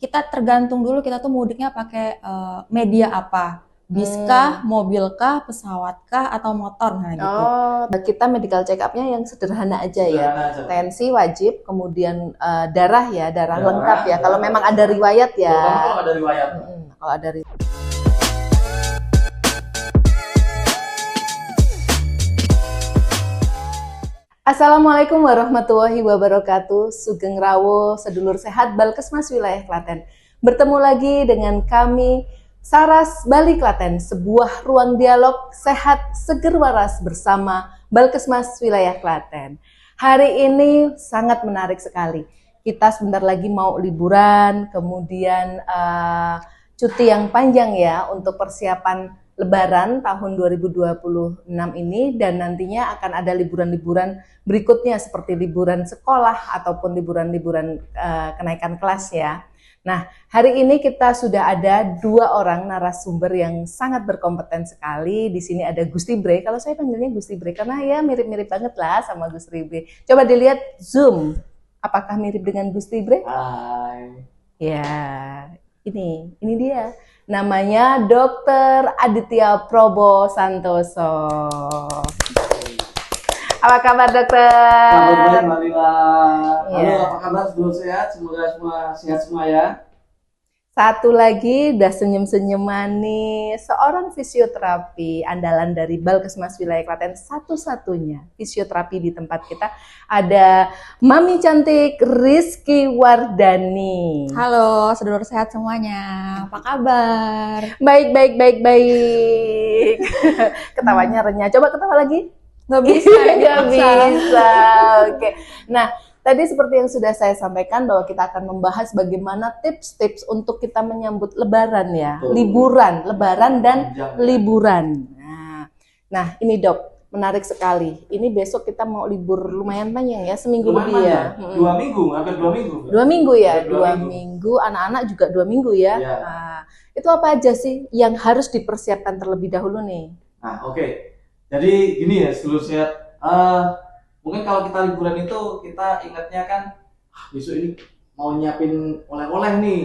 kita tergantung dulu kita tuh mudiknya pakai media apa. Bis kah, mobil kah, pesawat kah, atau motor, nah gitu. Oh, kita medical check up-nya yang sederhana aja ya. Sederhana aja. Tensi wajib, kemudian darah ya, darah Darah, lengkap ya. Kalau darah. memang ada riwayat ya. Terutama kalau ada riwayat. Kalau ada Assalamualaikum warahmatullahi wabarakatuh. Sugeng Rawo, sedulur sehat Balkesmas wilayah Klaten. Bertemu lagi dengan kami Saras Bali Klaten, sebuah ruang dialog sehat seger waras bersama Balkesmas wilayah Klaten. Hari ini sangat menarik sekali. Kita sebentar lagi mau liburan, kemudian cuti yang panjang ya untuk persiapan Lebaran tahun 2026 ini, dan nantinya akan ada liburan-liburan berikutnya seperti liburan sekolah ataupun liburan-liburan kenaikan kelas ya. Nah, hari ini kita sudah ada dua orang narasumber yang sangat berkompeten sekali. Di sini ada Gusti Bre. Kalau saya panggilnya Gusti Bre karena ya mirip-mirip banget lah sama Gusti Bre. Coba dilihat Zoom. Apakah mirip dengan Gusti Bre? Hai. Ya, ini dia. Namanya Dr. Aditya Probo Santoso. Apa kabar dokter? Kabar baik Mbak Lila. Halo, Iya. apa kabar? Sedulur sehat? Semoga semua sehat semua ya. Satu lagi udah senyum-senyum manis, seorang fisioterapi andalan dari Balkesmas wilayah Klaten, satu-satunya fisioterapi di tempat kita. Ada Mami cantik Rizky Wardani. Halo, sedulur sehat semuanya. Apa kabar? Baik. Ketawanya renyah. Coba ketawa lagi. Nggak bisa, Nggak bisa. Oke. Nah, tadi seperti yang sudah saya sampaikan bahwa kita akan membahas bagaimana tips-tips untuk kita menyambut Lebaran ya, Betul. liburan, Lebaran dan Panjang, ya. liburan. Nah, ini dok, menarik sekali. Ini besok kita mau libur lumayan panjang ya, seminggu lebih Lumayan ya. panjang. 2 minggu, hampir 2 minggu. 2 minggu ya, Hampir 2 minggu. Anak-anak juga 2 minggu ya. Iya. Nah, itu apa aja sih yang harus dipersiapkan terlebih dahulu nih? Nah, oke. Jadi gini ya, sedulur sehat. Mungkin kalau kita liburan itu kita ingatnya kan, besok ini mau nyiapin oleh-oleh nih.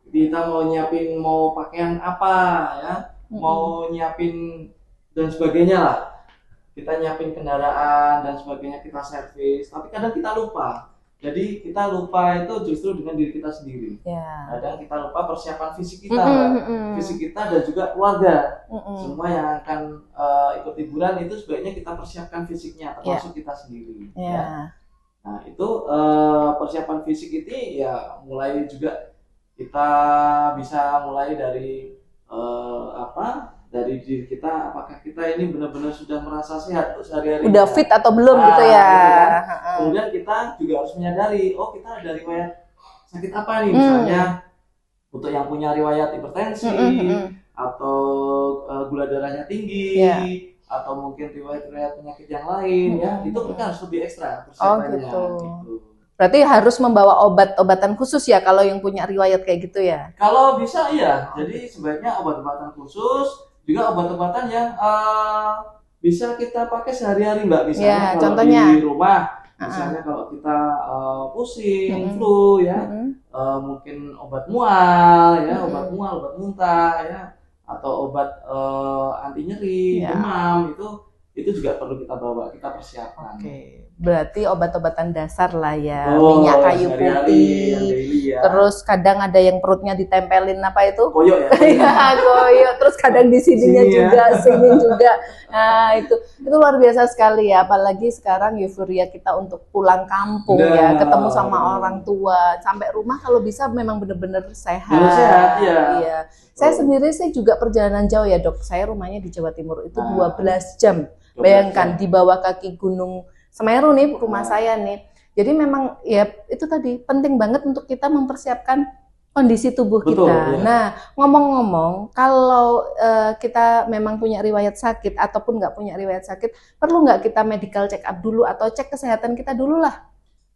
Kita mau nyiapin mau pakaian apa ya, mau nyiapin dan sebagainya lah. Kita nyiapin kendaraan dan sebagainya, kita servis. Tapi kadang kita lupa. Jadi kita lupa itu justru dengan diri kita sendiri. Ya. Kadang kita lupa persiapan fisik kita, fisik kita dan juga keluarga. Semua yang akan ikut liburan itu sebaiknya kita persiapkan fisiknya, termasuk kita sendiri. Ya. Nah itu persiapan fisik ini ya mulai juga kita bisa mulai dari dari diri kita, apakah kita ini benar-benar sudah merasa sehat untuk sehari-hari. Udah fit atau belum gitu ya. Gitu kan. Kemudian kita juga harus menyadari, oh kita ada riwayat sakit apa nih, misalnya untuk yang punya riwayat hipertensi atau gula darahnya tinggi, atau mungkin riwayat penyakit yang lain ya, itu kita harus lebih ekstra persiapannya. Gitu. Berarti harus membawa obat-obatan khusus ya kalau yang punya riwayat kayak gitu ya? Kalau bisa iya, jadi sebaiknya obat-obatan khusus, juga obat-obatan yang bisa kita pakai sehari-hari Mbak. Misalnya kalau contohnya di rumah, misalnya kalau kita pusing, flu ya, mungkin obat mual ya, obat muntah ya, atau obat anti nyeri, demam, itu juga perlu kita bawa, kita persiapkan. Berarti obat-obatan dasar lah ya, minyak kayu putih, ya. Terus kadang ada yang perutnya ditempelin apa itu? Koyo ya? Iya, koyo. Terus kadang di sininya sini juga. Nah itu luar biasa sekali ya, apalagi sekarang euforia kita untuk pulang kampung ya, ketemu sama orang tua, sampai rumah kalau bisa memang benar-benar sehat. Sehat, iya. Saya sendiri sih juga perjalanan jauh ya dok, saya rumahnya di Jawa Timur itu 12 jam. Bayangkan di bawah kaki Gunung Semeru nih rumah saya nih. Jadi memang ya itu tadi penting banget untuk kita mempersiapkan kondisi tubuh kita. Nah ngomong-ngomong, kalau kita memang punya riwayat sakit ataupun nggak punya riwayat sakit, perlu nggak kita medical check up dulu atau cek kesehatan kita dulu lah?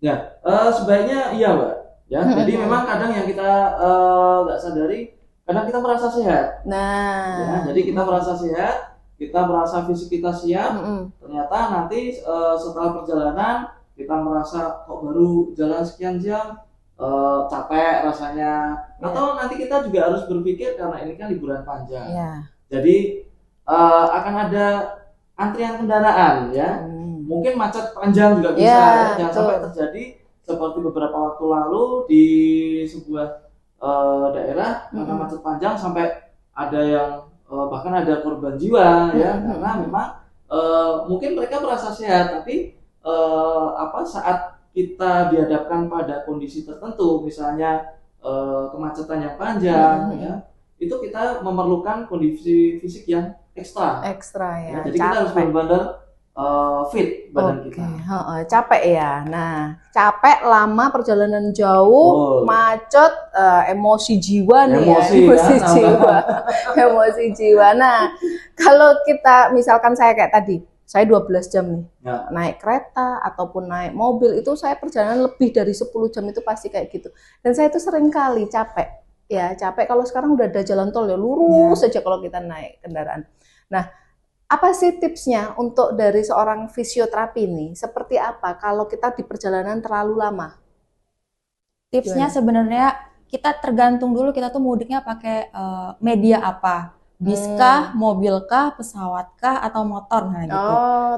Ya, sebaiknya iya Mbak. Ya, jadi memang kadang yang kita nggak sadari, kadang kita merasa sehat. Nah, ya, jadi kita merasa sehat, kita merasa fisik kita siap, ternyata nanti setelah perjalanan kita merasa kok baru jalan sekian jam capek rasanya, atau nanti kita juga harus berpikir karena ini kan liburan panjang. Ya. Jadi akan ada antrian kendaraan ya. Mungkin macet panjang juga bisa ya. Jangan sampai terjadi seperti beberapa waktu lalu di sebuah daerah karena macet panjang sampai ada yang bahkan ada korban jiwa ya, karena memang mungkin mereka merasa sehat tapi saat kita dihadapkan pada kondisi tertentu, misalnya kemacetan yang panjang ya, itu kita memerlukan kondisi fisik yang ekstra ya. Jadi kita harus benar-benar fit badan kita. Capek ya. Nah, capek lama perjalanan jauh, macet, emosi jiwa nih emosi jiwa. Nah, kalau kita misalkan saya kayak tadi, saya 12 jam nih naik kereta ataupun naik mobil, itu saya perjalanan lebih dari 10 jam itu pasti kayak gitu. Dan saya itu sering kali capek. Ya, capek kalau sekarang udah ada jalan tol ya lurus saja kalau kita naik kendaraan. Nah, apa sih tipsnya untuk dari seorang fisioterapi ini? Seperti apa kalau kita di perjalanan terlalu lama? Tipsnya sebenarnya kita tergantung dulu kita tuh mudiknya pakai media apa. Bis kah, mobil kah, pesawat kah, atau motor, nah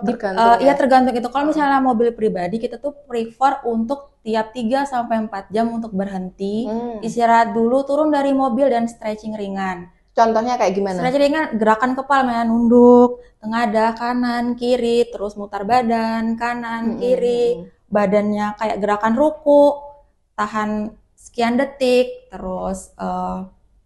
gitu. Iya tergantung itu. Kalau misalnya mobil pribadi, kita tuh prefer untuk tiap 3-4 jam untuk berhenti, istirahat dulu, turun dari mobil dan stretching ringan. Contohnya kayak gimana? Stretching ringan, gerakan kepala, nunduk, tengadah, kanan, kiri, terus mutar badan, kanan, kiri, badannya kayak gerakan ruku, tahan sekian detik, terus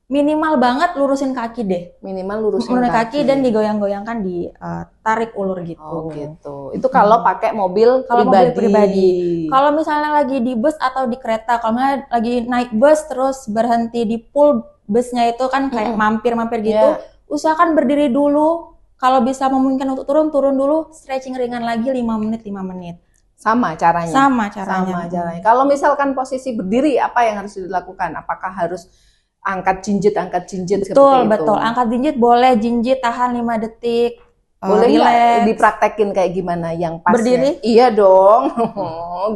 minimal banget lurusin kaki deh. Minimal lurusin kaki dan digoyang-goyangkan, ditarik ulur gitu. Oh gitu. Itu kalau pakai mobil pribadi. Kalau misalnya lagi di bus atau di kereta, kalau misalnya lagi naik bus terus berhenti di pool busnya itu kan kayak mampir-mampir gitu, usahakan berdiri dulu. Kalau bisa memungkinkan untuk turun dulu, stretching ringan lagi 5 menit. Sama caranya. Sama caranya. Kalau misalkan posisi berdiri, apa yang harus dilakukan? Apakah harus angkat jinjit betul. Angkat jinjit boleh, jinjit tahan 5 detik. Boleh nggak dipraktekin kayak gimana yang pasnya? Berdiri? Iya dong.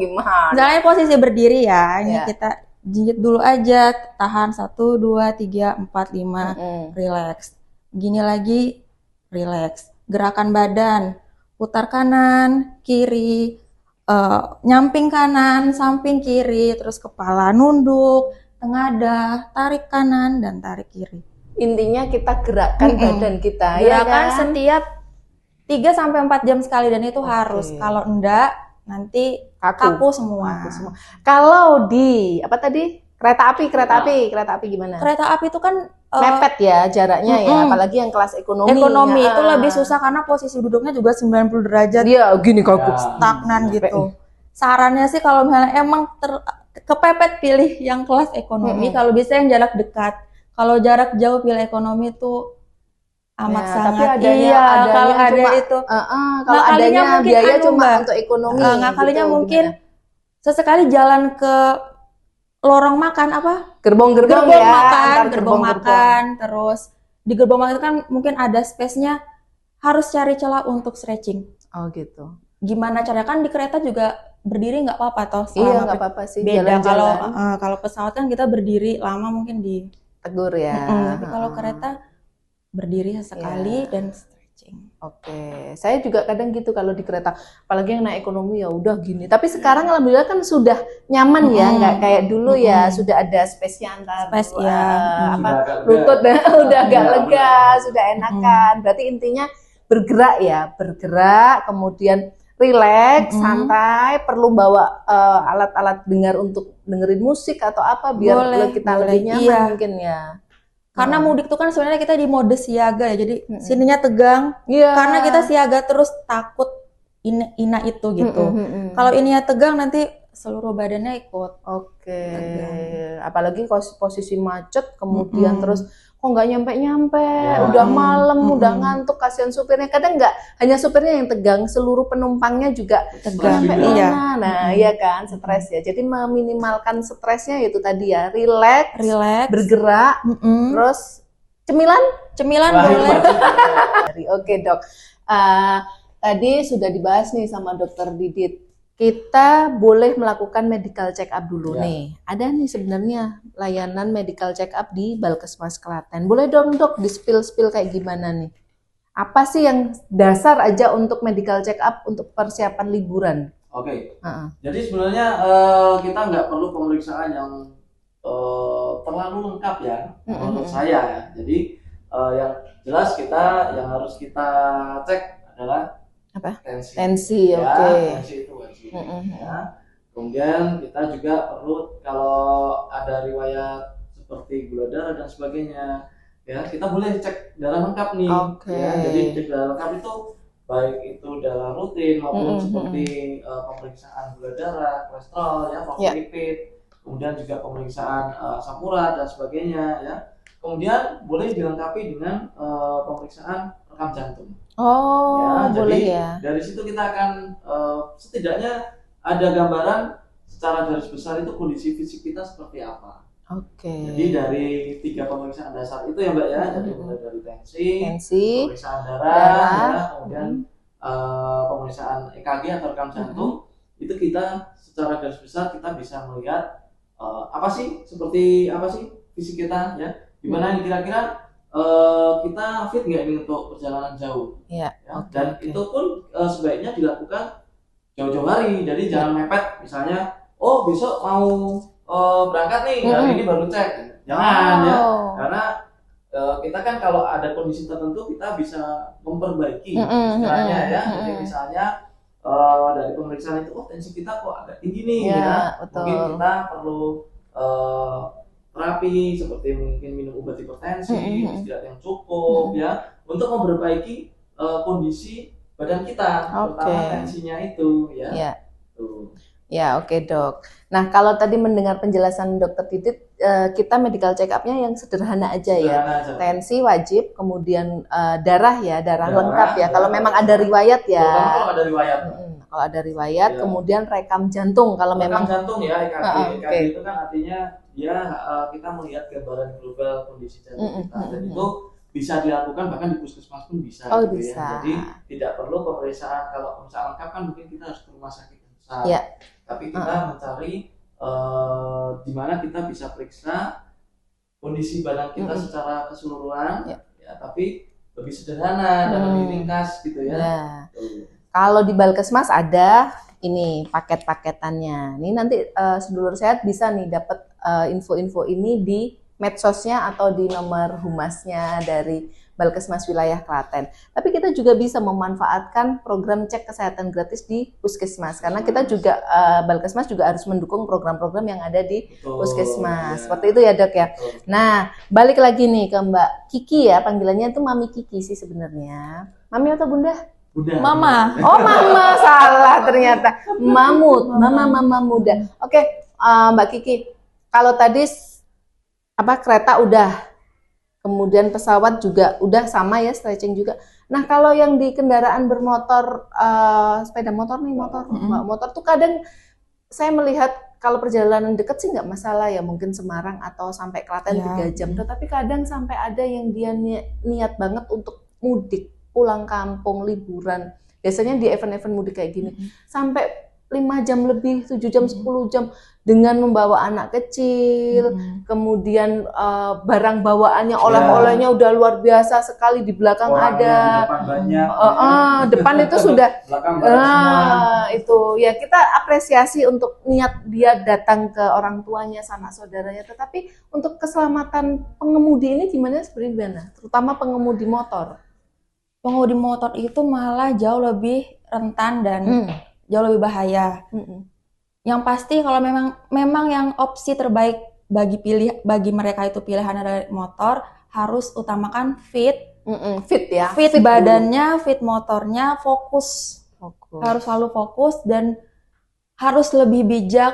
Gimana? Misalnya posisi berdiri ya, ini kita jinjit dulu aja, tahan 1, 2, 3, 4, 5, relax. Gini lagi, relax. Gerakan badan, putar kanan, kiri, nyamping kanan, samping kiri, terus kepala nunduk, tengadah, tarik kanan dan tarik kiri. Intinya kita gerakkan badan kita. Gerakan setiap 3-4 jam sekali dan itu harus. Kalau enggak nanti kaku semua. Kalau di apa tadi? Kereta api gimana? Kereta api itu kan mepet ya jaraknya ya, apalagi yang kelas ekonomi. Ekonomi itu lebih susah karena posisi duduknya juga 90 derajat. Iya, gini kaku. Stagnan gitu. Sarannya sih kalau misalnya emang kepepet pilih yang kelas ekonomi, kalau bisa yang jarak dekat. Kalau jarak jauh pilih ekonomi tuh amat sangat. Tapi kalau ada itu. Kalau adanya biaya cuma untuk ekonomi. Ngakalinya gitu, mungkin sesekali jalan ke lorong makan gerbong makan, terus di gerbong makan itu kan mungkin ada space-nya, harus cari celah untuk stretching. Oh gitu. Gimana caranya, kan di kereta juga berdiri nggak apa-apa toh. Iya nggak apa-apa sih. Beda kalau pesawat kan kita berdiri lama mungkin ditegur ya. Tapi kalau kereta berdiri sesekali dan stretching. Oke, saya juga kadang gitu kalau di kereta, apalagi yang naik ekonomi ya udah gini. Tapi sekarang alhamdulillah kan sudah nyaman ya, nggak kayak dulu ya, sudah ada space-nya antar lutut udah agak lega, sudah enakan. Berarti intinya bergerak, kemudian relax, santai, perlu bawa alat-alat dengar untuk dengerin musik atau apa biar kita lebih nyaman mungkin ya. Karena mudik tuh kan sebenarnya kita di mode siaga ya, jadi sininya tegang. Karena kita siaga terus takut ina itu gitu. Kalau ininya tegang nanti seluruh badannya ikut. Oke. Apalagi posisi macet, kemudian terus kok nggak nyampe udah malam, udah ngantuk, kasihan supirnya. Kadang nggak hanya supirnya yang tegang, seluruh penumpangnya juga tegang. Nah, iya kan, stres ya. Jadi meminimalkan stresnya itu tadi ya, relax, bergerak, terus cemilan boleh. Oke dok, tadi sudah dibahas nih sama dokter Didit. kita boleh melakukan medical check up dulu Ya. nih. Ada nih sebenarnya layanan medical check up di Balkesmas Klaten. Boleh dong dok di-spill kayak gimana nih? Apa sih yang dasar aja untuk medical check up untuk persiapan liburan? Oke. Jadi sebenarnya kita nggak perlu pemeriksaan yang terlalu lengkap ya, menurut saya ya. Jadi yang jelas yang harus kita cek adalah Apa? tensi. Tensi, Ya, oke. tensi itu wajib. Ya. Kemudian kita juga perlu kalau ada riwayat seperti gula darah dan sebagainya, ya kita boleh cek darah lengkap nih. Oke. Ya, jadi cek darah lengkap itu baik itu darah rutin maupun seperti pemeriksaan gula darah, kolesterol, ya, fosfolipid, kemudian juga pemeriksaan asam urat dan sebagainya, ya. Kemudian boleh dilengkapi dengan pemeriksaan rekam jantung. Oh, Ya, boleh jadi ya. dari situ kita akan setidaknya ada gambaran secara garis besar itu kondisi fisik kita seperti apa. Oke. Jadi dari 3 pemeriksaan dasar itu ya Mbak ya, jadi mulai dari tensi, pemeriksaan darah, ya, kemudian pemeriksaan EKG atau rekam jantung, itu kita secara garis besar kita bisa melihat seperti apa sih fisik kita ya, gimana kira-kira kita fit nggak ini untuk perjalanan jauh. Ya, dan itu pun sebaiknya dilakukan jauh-jauh hari. Jadi jangan mepet, misalnya besok mau berangkat nih, hari ini baru cek. Jangan ya, karena kita kan kalau ada kondisi tertentu kita bisa memperbaiki istilahnya ya. Jadi misalnya dari pemeriksaan itu tensi kita kok agak tinggi nih ya. Mungkin kita perlu terapi seperti mungkin minum obat hipertensi, istirahat yang cukup ya, untuk memperbaiki kondisi badan kita, terutama tensinya itu ya. Ya, oke dok. Nah, kalau tadi mendengar penjelasan dokter Titit, kita medical check up-nya yang sederhana aja ya. Tensi wajib, kemudian darah lengkap ya. Kalau memang ada riwayat ya. Kalau ada riwayat. Kalau ada riwayat, kemudian rekam jantung kalau memang. Rekam jantung ya, EKG. EKG itu kan artinya kita melihat gambaran global kondisi jantung kita, dan itu bisa dilakukan bahkan di puskesmas pun bisa. Bisa. Ya. Jadi tidak perlu pemeriksaan. Kalau pemeriksaan lengkap kan mungkin kita harus ke rumah sakit besar. Ya. Tapi kita mencari di mana kita bisa periksa kondisi badan kita secara keseluruhan, ya, tapi lebih sederhana dan lebih ringkas gitu ya. Kalau di Balkesmas ada ini paket-paketannya. Ini nanti sedulur sehat bisa nih dapat info-info ini di medsosnya atau di nomor humasnya dari Balkesmas Wilayah Klaten. Tapi kita juga bisa memanfaatkan program cek kesehatan gratis di Puskesmas, karena kita juga Balkesmas juga harus mendukung program-program yang ada di Puskesmas. Seperti itu ya dok ya. Nah, balik lagi nih ke Mbak Kiki ya, panggilannya itu Mami Kiki sih sebenarnya. Mami atau Bunda? Bunda. Mama. Oh mama, salah ternyata. Mama muda. Oke, Mbak Kiki, kalau tadi kereta udah, kemudian pesawat juga udah sama ya, stretching juga. Nah kalau yang di kendaraan bermotor, sepeda motor nih, motor tuh kadang saya melihat kalau perjalanan dekat sih nggak masalah ya, mungkin Semarang atau sampai Klaten 3 jam. Tetapi kadang sampai ada yang dia niat banget untuk mudik, pulang kampung, liburan. Biasanya di event-event mudik kayak gini, sampai 5 jam lebih, 7 jam, 10 jam dengan membawa anak kecil, kemudian barang bawaannya, oleh-olehnya udah luar biasa sekali, di belakang ada, depan banyak, depan itu sudah, itu ya kita apresiasi untuk niat dia datang ke orang tuanya, sanak saudaranya. Tetapi untuk keselamatan pengemudi ini gimana? Terutama pengemudi motor. Pengemudi motor itu malah jauh lebih rentan dan jauh lebih bahaya. Yang pasti kalau memang yang opsi terbaik bagi mereka itu pilihan dari motor, harus utamakan fit ya. Fit badannya, fit motornya, fokus. Harus selalu fokus dan harus lebih bijak.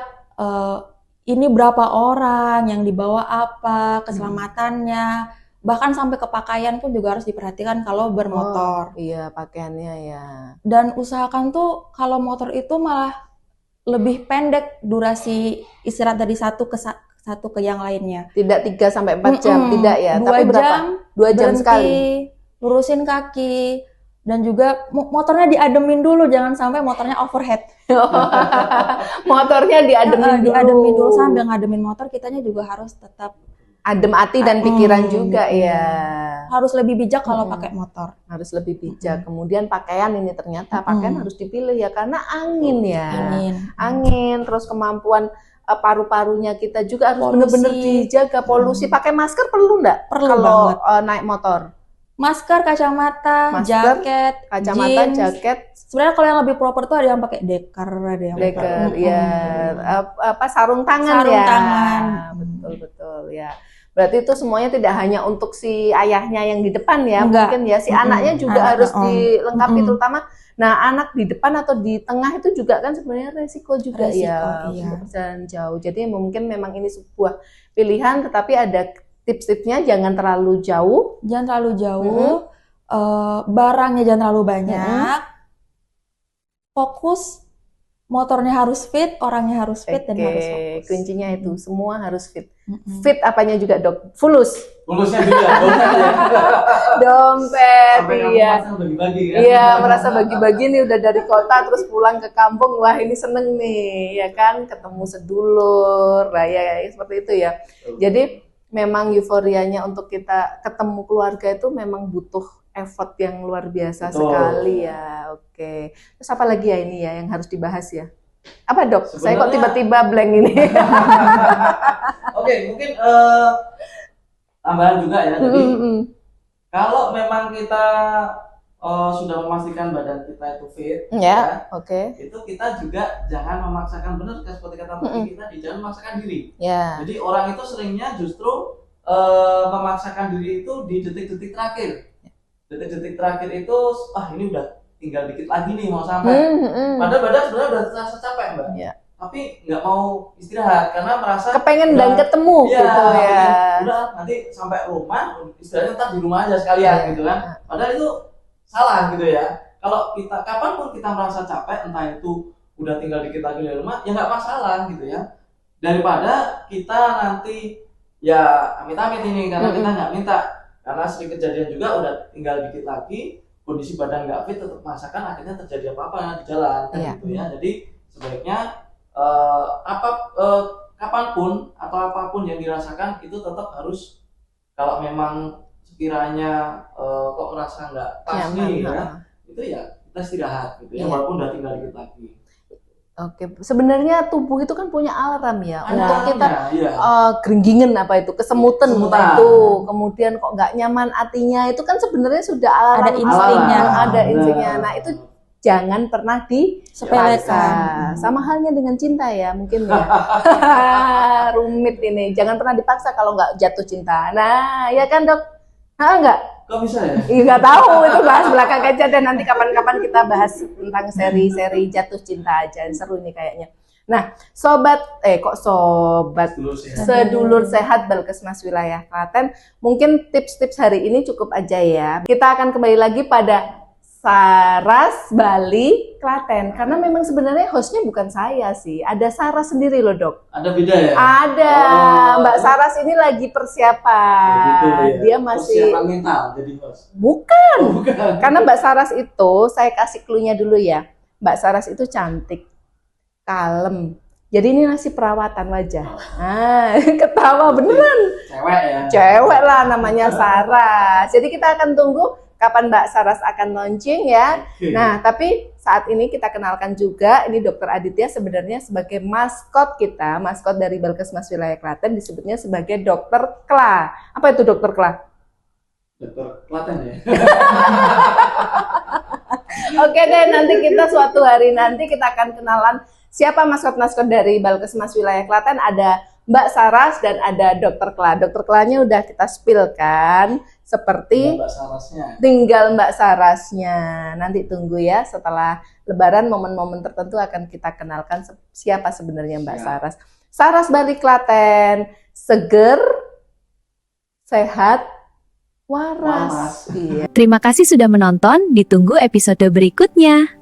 Ini berapa orang yang dibawa, apa keselamatannya. Bahkan sampai ke pakaian pun juga harus diperhatikan kalau bermotor. Iya, pakaiannya ya. Dan usahakan tuh kalau motor itu malah lebih pendek durasi istirahat dari satu ke yang lainnya. Tidak 3-4 jam, tidak ya. 2 tapi berapa? jam, 2 jam sekali. Lurusin kaki, Dan juga motornya diademin dulu, jangan sampai motornya overhead. Motornya diademin dulu. Sambil ngademin motor, kitanya juga harus tetap adem hati dan pikiran juga ya. Harus lebih bijak kalau pakai motor. Harus lebih bijak. Kemudian pakaian ini ternyata pakaian harus dipilih ya karena angin ya. Angin, terus kemampuan paru-parunya kita juga harus benar-benar dijaga. Polusi. Pakai masker perlu nggak? Perlu kalau banget. Naik motor. Masker, kacamata, jaket, jeans. Jaket. Sebenarnya kalau yang lebih proper tuh ada yang pakai deker, ada yang ya. Sarung tangan sarung ya. Tangan. Betul ya. Berarti itu semuanya tidak hanya untuk si ayahnya yang di depan ya, mungkin ya si anaknya juga harus dilengkapi terutama. Nah, anak di depan atau di tengah itu juga kan sebenarnya resiko juga ya untuk perjalanan jauh. Jadi mungkin memang ini sebuah pilihan, tetapi ada tips-tipsnya, jangan terlalu jauh. Barangnya jangan terlalu banyak. Fokus, motornya harus fit, orangnya harus fit, dan harus fokus. Kuncinya itu, semua harus fit. Fit apanya juga dok? Fulusnya juga, dompet, iya. Bagi-bagi kan? Iya, merasa bagi-bagi nih udah dari kota terus pulang ke kampung, wah ini seneng nih, ya kan, ketemu sedulur, ya seperti itu ya. Jadi memang euforianya untuk kita ketemu keluarga itu memang butuh effort yang luar biasa sekali ya. Oke. Terus apa lagi ya ini ya yang harus dibahas ya? Apa dok? Sebenarnya, saya kok tiba-tiba blank ini. Oke, mungkin tambahan juga ya. Jadi kalau memang kita sudah memastikan badan kita itu fit, itu kita juga jangan memaksakan, benar seperti kata Mbak Kiki tadi, jangan memaksakan diri. Jadi orang itu seringnya justru memaksakan diri itu di detik-detik terakhir. Detik-detik terakhir itu, ini udah tinggal dikit lagi nih mau sampai. Padahal badan sebenarnya udah terasa capek Mbak. Tapi nggak mau istirahat karena merasa kepengen dan ketemu gitu ya. Udah nanti sampai rumah, istilahnya ntar di rumah aja sekalian gitu kan. Padahal itu salah gitu ya. Kalau kita kapanpun kita merasa capek, entah itu udah tinggal dikit lagi dari rumah, ya nggak masalah gitu ya. Daripada kita nanti ya amit-amit ini karena kita nggak minta, karena sering kejadian juga udah tinggal dikit lagi, kondisi badan nggak fit, tetap masakan akhirnya terjadi apa-apa di jalan kan gitu ya. Jadi sebaiknya kapanpun atau apapun yang dirasakan itu tetap harus, kalau memang sekiranya kok merasa nggak pas nih ya, itu ya kita istirahat gitu ya, walaupun udah tinggal dikit lagi. Oke, sebenarnya tubuh itu kan punya alarm ya untuk kita geringgingen apa itu, kesemutan itu, kemudian kok nggak nyaman hatinya, itu kan sebenarnya sudah alarm, ada instingnya. Nah itu jangan pernah disepelekan. Sama halnya dengan cinta ya, mungkin ya. Rumit ini, jangan pernah dipaksa kalau nggak jatuh cinta. Nah, ya kan dok? Enggak? Kok bisa ya? Nggak tahu, itu bahas belakang aja, dan nanti kapan-kapan kita bahas tentang seri-seri jatuh cinta aja. Seru ini kayaknya. Nah, sedulur sehat Balkesmas Wilayah Klaten, mungkin tips-tips hari ini cukup aja ya. Kita akan kembali lagi pada Saras Bali Klaten, karena memang sebenarnya hostnya bukan saya sih, ada Saras sendiri loh dok. Ada beda ya? Ada, Mbak Saras ini lagi persiapan, dia masih persiapan mental jadi host. Bukan. Karena Mbak Saras itu, saya kasih clue-nya dulu ya, Mbak Saras itu cantik, kalem, jadi ini masih perawatan wajah. Ketawa beneran. Cewek ya? Cewek lah, namanya Saras. Jadi kita akan tunggu kapan Mbak Saras akan launching ya. Nah, tapi saat ini kita kenalkan juga, ini Dokter Aditya sebenarnya sebagai maskot kita, maskot dari Balkesmas Wilayah Klaten, disebutnya sebagai Dokter Kla. Apa itu Dokter Kla? Dokter Klaten ya. Oke deh, nanti kita suatu hari nanti kita akan kenalan siapa maskot-maskot dari Balkesmas Wilayah Klaten. Ada Mbak Saras dan ada Dokter Kla. Dokter Klanya udah kita spill kan, seperti Mbak Sarasnya. Tinggal Mbak Sarasnya. Nanti tunggu ya, setelah Lebaran momen-momen tertentu akan kita kenalkan siapa sebenarnya Mbak Saras. Saras Bali Klaten, seger, sehat, waras. Terima kasih sudah menonton, ditunggu episode berikutnya.